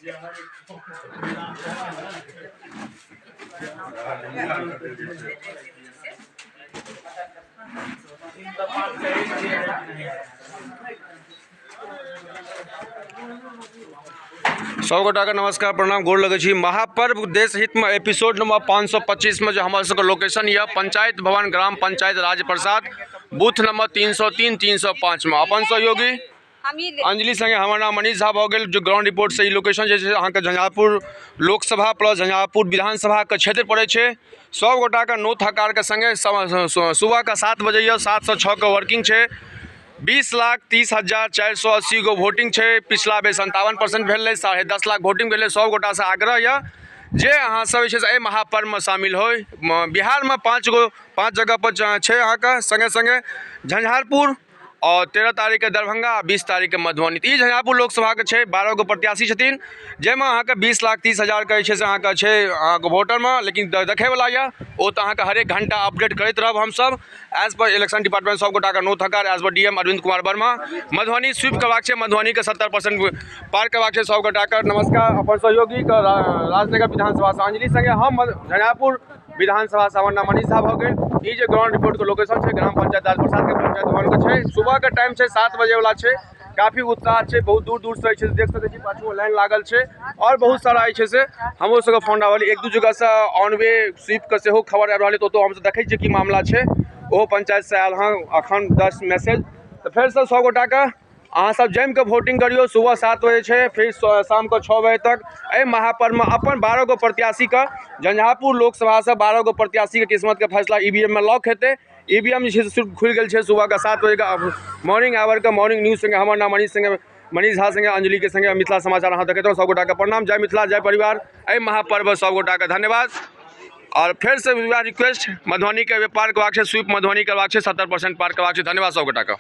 सौ गोटा का नमस्कार प्रणाम गोर लगे छी। महापर्व देश हित में एपिसोड नंबर 525 में जो हमारे सबके लोकेशन यह पंचायत भवन ग्राम पंचायत राजप्रसाद बूथ नंबर 303 305 में अपन सहयोगी अंजलि संगे हमार नाम मनीष झा भऽ गेल। जो ग्राउंड रिपोर्ट से लोकेशन जे अहाँ के झंझारपुर लोकसभा प्लस झंझारपुर विधानसभा के क्षेत्र पड़े छे। 100 गोटा का नोत हकार के संगे सुबह का 7 बजे 7 से 6 के वर्किंग छे। 20,30,480 गो वोटिंग है। पिछला बेर 57% भेल, 10.5 लाख वोटिंग भेल। 100 गोटा से आग्रह है जे अहाँ सब ए महापर्व में शामिल हो। बिहार में 5 जगह पर है अहाँ के संगे संगे झंझारपुर और 13 तारीख के दरभंगा, 20 तारीख के मधुबनी। ई झंझारपुर लोकसभा के छे 12 गो प्रत्याशी छथिन, जेमे अहाँ के 20,30,000 के छे से अहाँ के छे वोटर में। लेकिन देखे वाला या ओ तो अहाँ के हर एक घंटा अपडेट करते रहब हम सब एज पर इलेक्शन डिपार्टमेंट। 100 गोटा का नोट हकार एज पर डीएम अरविंद कुमार वर्मा। मधुबनी स्वीप करवाक छे, मधुबनी के 70% पार करवाक छे। 100 गोटा का नमस्कार अपन सहयोगी का राजनगर विधानसभा से अंजलि संगे हम झंझारपुर विधानसभा से हमर नाम मनीष झा भऽ गेल। ई जे ग्राउंड रिपोर्ट के लोकेशन है ग्राम पंचायत राजप्रसाद के पंचायत भवन के छे। सुबह के टाइम छे 7 बजे वाला छे। काफी उत्साह छे, बहुत दूर दूर से छे, देख सके छी पाछू लाइन लागल छे और बहुत सारा छे से हमरो सबके फोन आवल। एक दू जगह से ऑन वे स्वीप के सेहो खबर आबि रहल है, तो हम सब देखे छी की मामला छे। ओ पंचायत से आयल हाँ अखन 10 मैसेज। तो फिर से 100 गोटा का अहाँ सब जम के वोटिंग करियो। सुबह 7 बजे छे, फिर शाम को 6 बजे तक ए महापर्व में अपन 12 गो प्रत्याशी का झंझारपुर लोकसभा से 12 गो प्रत्याशी के किस्मत के फैसला ईवीएम में लॉक हेते। ईवीएम खुल गए छे सुबह का 7 बजे का मॉर्निंग आवर का मॉर्निंग न्यूज संगे हमर नाम मनीष झा संगे अंजलि के संगे मिथिला समाचार अहाँ देखते 100 गोटा का प्रणाम। जय मिथिला जय परिवार। ए महापर्व 100 गोटा का धन्यवाद। और फिर से रिक्वेस्ट मधुबनी के पार करवाक छे, स्वीप मधुबनी करवाक छे, 70% पार करवाक छे। धन्यवाद 100 गोटा का।